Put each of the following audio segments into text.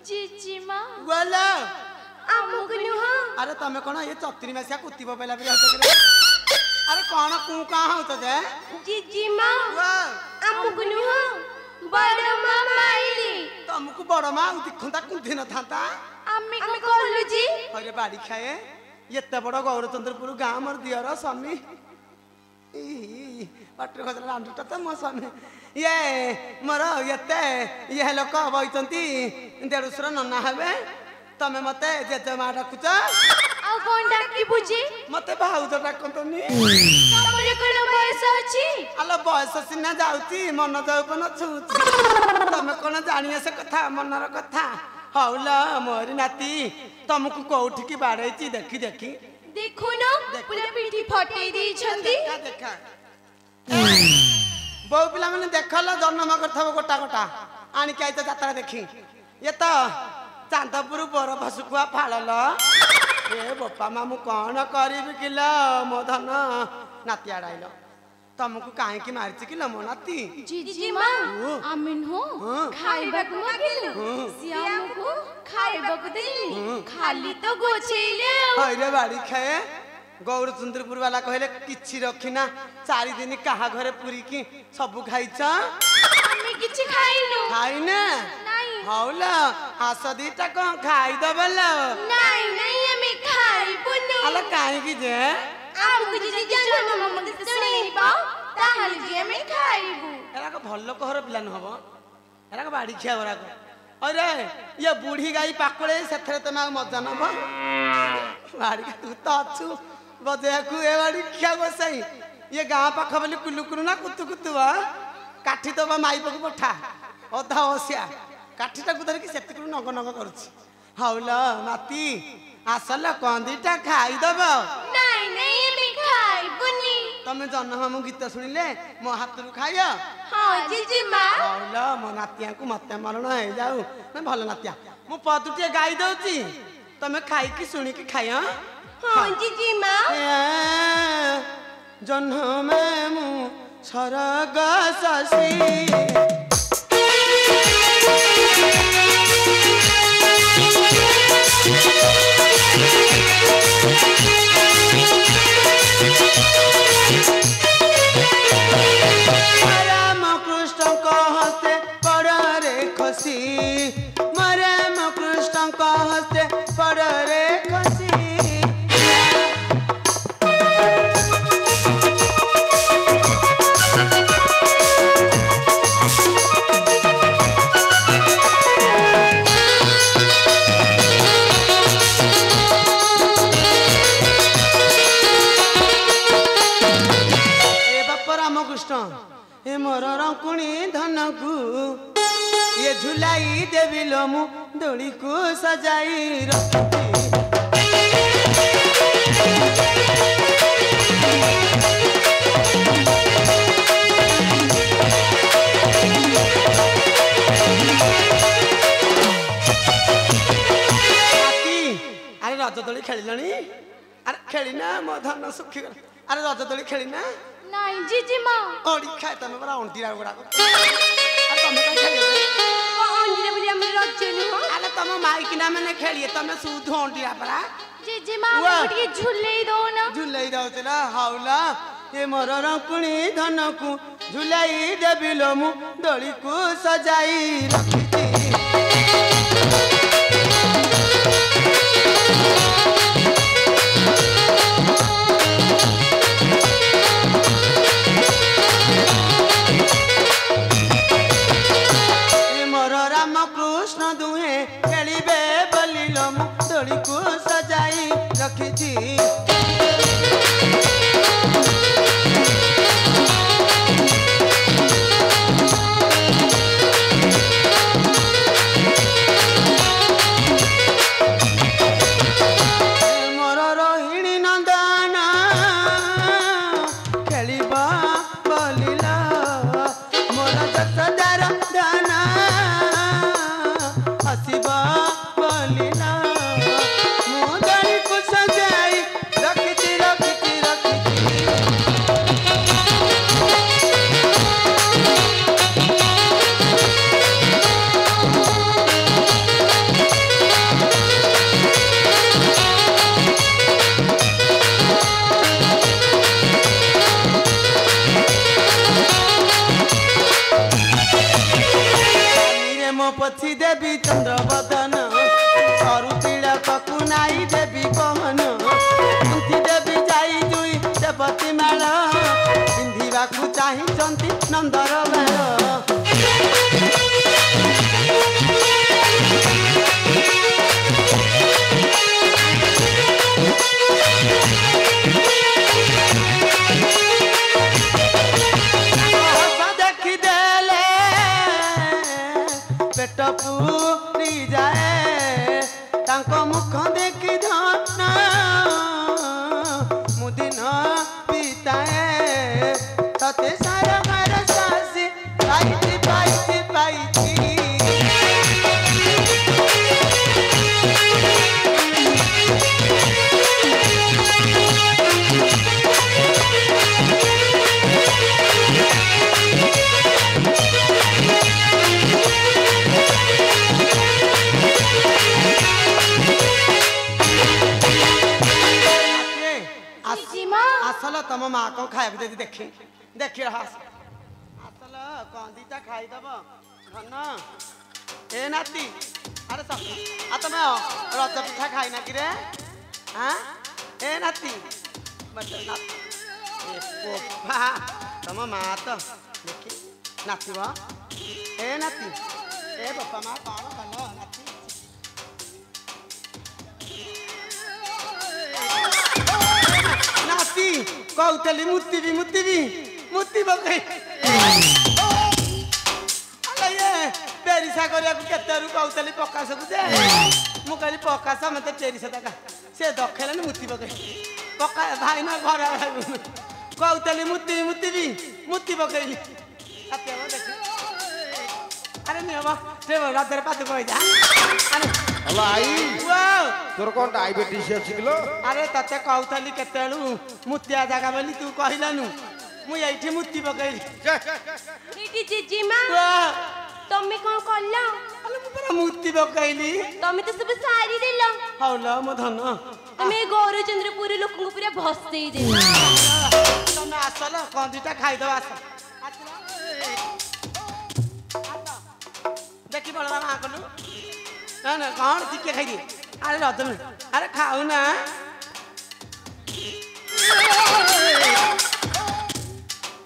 जीजी माँ बोलो आमुक नुह अरे तमे कौन ये चतुरी मासिया कुत्ती पपेला भी अरे कौन कू कहाँ हो तो जे जीजी माँ आमुक नुह बड़ मामा आइली तुमको बड़ माँ दिखता कुंधी न था आम्मी को कहलु जी अरे बाड़ी खाए ये बड़ गौरचंद्रपुर गाँव मोर दियर स्वामी पाटर खजरा रांधुटा तो मो स्वामी ये मोर ये लोक बईचंती देढ़शुर नना हेबे तमे मते जेजेमा डाकुच आ कोन डाकी बुझी मते भाउज डाकतनी तमरे कोन बयस अछि आलो बयस सिना जाउची मन जाउपन छुची तमे कोन जानिए से कथा मनर कथा हौला मोरी नाती तुमको कोठी की बाड़ैची देखी देखी देखो न पूरा पीठी फटै दी छंती देखा बहु पिला माने देखल जन्म करथबो गोटा गोटा आनी के आइतो जात्रा देखी ये तो चांदपुर बर भसुकुआ फाड़ल ए बापा मामू कौन करीबी किल मो धन नाती आड़ाइल तुमको काहे की मारछि किल मो नाती जीजी माँ आमिन हो खाइबाक मगिलु सियाम को खाइबाक देली खाली तो गोछेले हइरे बाड़ी खाए गौरचंद्रपुर वाला कहले किछि रखिना 4 दिन कहा घरे पूरी की सब खाइछ आमी किछि खाइनु खाइना नहीं हौला हास दीटा कौन खाई दबल नहीं नहीं आमी खाइबुनी अला काहे की जे आमको जी जन्म मम्मा के सुनेबा ताहल जे आमी खाइबु एरा को भल्लो कहर पिला न हबो एरा को बाड़ी खिया बरा को अरे ये बूढ़ी गाई पाकळे सेथरे तमे मजा नबो बाड़ी तू तो अछु बजे को ए बाड़ी खिया बसई ये गां पाख बोली कुलु कुलु ना कुतु कुतु काठी तो माई पक पठा अधा ओसिया काठीटा को धर कि सेति कुलु नग नग करूची हौला नाती आसल कंदीटा खाई दबो नहीं नहीं आमी खाइबुनी तमे जन्म गीत सुनिले मो हाथरू खाइयो हां जीजी माँ हौला मो नातिया को मते मरण हे जाऊ मैं भल नातिया मु पदुटे गाई दउची तमे खाई की सुनी की खाइयो हां जीजी माँ जन्म मु सरग शशि ए मोर रंकुणी धन को ये झुलाई देवी लोमु दोड़ी को सजाई रखती अरे रज दोली खेलिलनी अरे खेलिना मो धन सुखी अरे रज दोली खेलिना नहीं जीजी माँ ओडी खाए तमे बरा ओंटीरा गुडा को अरे तमे कहीं खेलिए ओंटीरा बोली हम रजनु हो अरे तमे माइक ना मैंने खेलिए तमे सुध ओंटीरा परा जीजी माँ मुझे झुलाई दो ना झुलाई दो चला हाउला ये मोर रंकुणी धन को झुलाई देवी लोमु दोली को सजाई रखती कृष्ण दुहे खेलिबे बोलिलम दोड़ी को सजाई रखिछी देवी चंद्रवदन करु तिलक नाई देवी पवन कुंती देवी जाई जुई देवती माल पिंधिबाकू चाहिंती नंदर बाल पेट पूरी जाए तांको मुख देखी धन मुदिन पिताए तते सारा मार सासी पाइती पाइती पाइती असल तुम माँ को खाया दे देखी देखी असल कौन दीटा खाईदब धन ए नाती अरे तुम रज पिठा खाई ना कि रे हाँ ए नाती तुम माँ तो देखी नाचब ए नाती ए बापा माँ कौन कल नाती नाती कौतली मुत्ती पकई पेरिसा करिया केतेरु कौतली पकाश को जे मु कहली पकाश मते पेरिसा दका से दखेलनी मुत्ती पकई पका भाई ना घर कौतली मुत्ती पकईली आते हो देखी अरे नहीं बाबा ते रातर पात कोई जा अरे हलो आई वाओ तोर कोन डायबिटीज अछि किलो अरे तते कौतली केतेलु मुत्तिया जागा बोली तू कहिलानु मु एठी मुत्ती पकईली नीटी जीजी मां तमे कोन करला अरे मु पूरा मुत्ती पकईली तमे तो सब सारी देला हौला मो धन तमे गौरचंद्रपुर लोक को पूरा भसई देला तमे आसल कंदीटा खाई दो आस देखी बड़ा मां कलु ना ना कौन चिके खाई दिए अरे रद में अरे खाऊ ना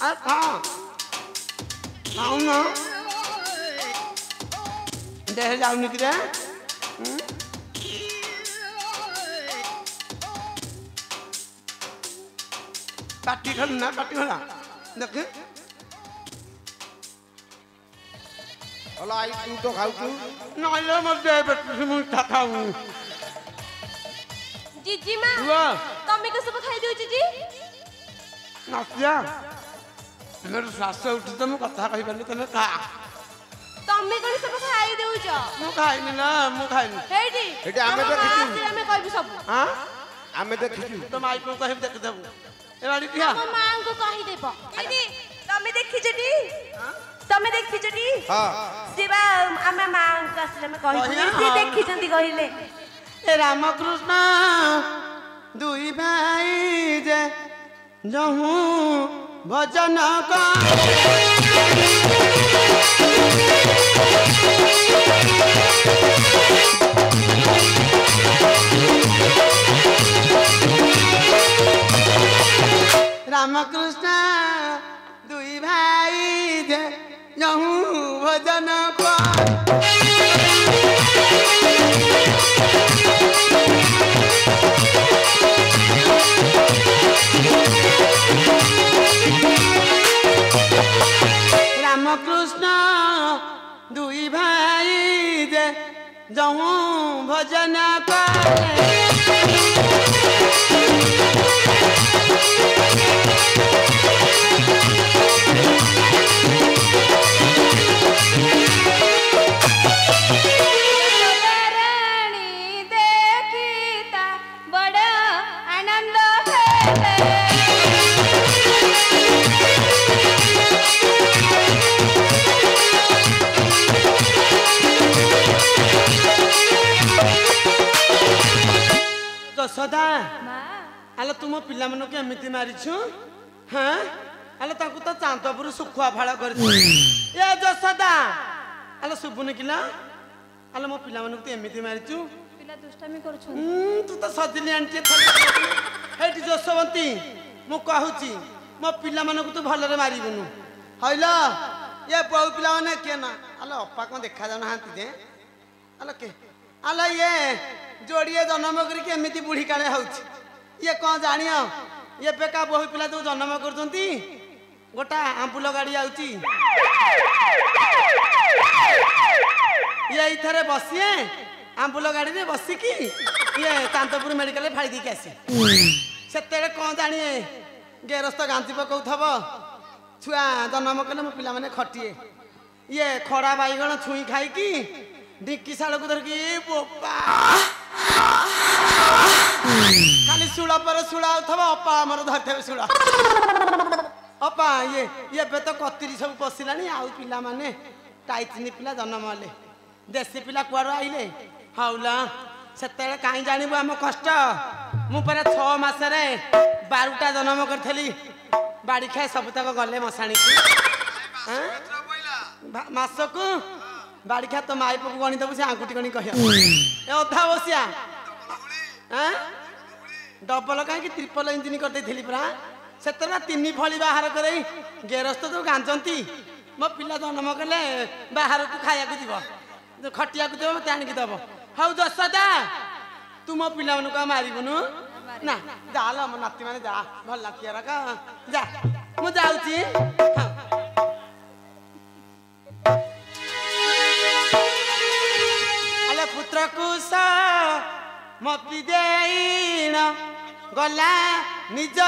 अरे खाऊ ना देह जाऊ निकले काटी खल ना काटी खला देख हलो आई तू तो खाऊ तू नाले मत दे बेटी मु खाऊ जीजी मां वाह तमे को सब खाई दियो जीजी नाचिया मेरे सास उठी तो मु कथा कहि परली तने खा तमे कोन सब खाई देउ छ मु खाइनी ना मु खाइनी हेडी हेडी आमे देखिछु हमें कहबी सब हां आमे देखिछु तो माई को कहि देख देबू ए बाड़ी किया हम मां को कहि देबो हेडी तमे देखि जटी तमे देखि जटी हां सेवा आमे मां को असले में कहि सी देखि जंती कहिले ए रामकृष्ण दुई भाई जे जहू भजन का रामकृष्ण दुई भाई जे जहू भजन का रामकृष्ण दुई भाई जे जहू भजन करे सदा आलो तुम पिला मन के एमिति मारिछु हां आलो ताकू तो चांदपुर सुखुआ फाळ कर ए जो सदा आलो सुबुन किला ଆଲୋ ମୋ ପିଲାମାନଙ୍କୁ ତୁ ଏମିତି ମାରିଛୁ ପିଲା ଦୁଷ୍ଟାମି କରୁଛନ୍ତି। ତୁ ତ ସଜିଲି ଆଣିଛି ହେଇଠି ଯଶୋବନ୍ତୀ ମୁଁ କହୁଛି ମୋ ପିଲାମାନଙ୍କୁ ତୁ ଭଲରେ ମାରିବୁନୁ ହଇଲ ଇଏ ବୋଉ ପିଲାମାନେ କିଏ ନା ଆଲୋ ଅପା କ'ଣ ଦେଖାଯାଉନାହାନ୍ତି ଯେ ଆଲୋ କେ ଆଲୋ ଇଏ ଯୋଡ଼ିଏ ଜନ୍ମ କରିକି ଏମିତି ବୁଢ଼ୀ କାଳେ ହଉଛି ଇଏ କ'ଣ ଜାଣିବ ଇଏ ବେକା ବୋହୁ ପିଲା ଯୋଉ ଜନ୍ମ କରୁଛନ୍ତି ଗୋଟା ଆମ୍ବୁଲ ଗାଡ଼ି ଯାଉଛି ଇଏ ଏଇଥରେ ବସିଏ ଆମ୍ବୁଲ ଗାଡ଼ିରେ ବସିକି ଇଏ ଚାନ୍ଦପୁର ମେଡ଼ିକାଲରେ ଫାଳି ଦେଇକି ଆସେ ସେତେବେଳେ କ'ଣ ଜାଣିଏ ଗେରସ୍ତ ଗାଞ୍ଜି ପକଉଥିବ ଛୁଆ ଜନ୍ମ କଲେ ମୋ ପିଲାମାନେ ଖଟିଏ ଇଏ ଖଡ଼ା ବାଇଗଣ ଛୁଇଁ ଖାଇକି ଢିଙ୍କି ଶାଳକୁ ଧରିକି ବୋପା ଖାଲି ଶୂଳ ପରେ ଶୂଳ ଆଉଥିବ ଅପା ଆମର ଧରିଥିବେ ଶୂଳ ଅପା ଇଏ ଏବେ ତ କତିରି ସବୁ ପଶିଲାଣି ଆଉ ପିଲାମାନେ ଟାଇଚିନି ପିଲା ଜନ୍ମ ହେଲେ ଦେଶୀ ପିଲା କୁଆଡ଼ୁ ଆଇଲେ ହଉଲା ସେତେବେଳେ କାହିଁ ଜାଣିବୁ ଆମ କଷ୍ଟ ମୁଁ ପରା 6 ମାସରେ 12ଟା ଜନ୍ମ କରିଥିଲି ବାଡ଼ି ଖାଏ ସବୁତକ ଗଲେ ମଶାଣିକି ମାସକୁ ବାଡ଼ି ଖା ତ ମାଇ ପୁଅକୁ ଗଣି ଦେବୁ ସେ ଆଙ୍ଗୁଠି ଗଣି କହିବ ଏ ଅଧା ବସିଆ ଡବଲ କାହିଁକି ତ୍ରିପଲ ଇଞ୍ଜିନ କରିଦେଇଥିଲି ପରା ସେତେବେଳେ 3 ଫଳି ବାହାର କରି ଗେରସ୍ତ ଯୋଉ ଗାଞ୍ଜନ୍ତି ମୋ ପିଲା ଜନ୍ମ କଲେ ବାହାରକୁ ଖାଇବାକୁ ଯିବ ଖଟିବାକୁ ଦେବ ମତେ ଆଣିକି ଦେବ ହଉ ଯଶୋଦା ତୁ ମୋ ପିଲାମାନଙ୍କୁ ଆଉ ମାରିବୁନୁ ନା ଯାଲ ମୋ ନାତି ମାନେ ଯା ଭଲ ନାତି ଯା ମୁଁ ଯାଉଛି ଆଲେ ପୁତ୍ରକୁ ମପି ଦେଇଣ ଗଲା ନିଜ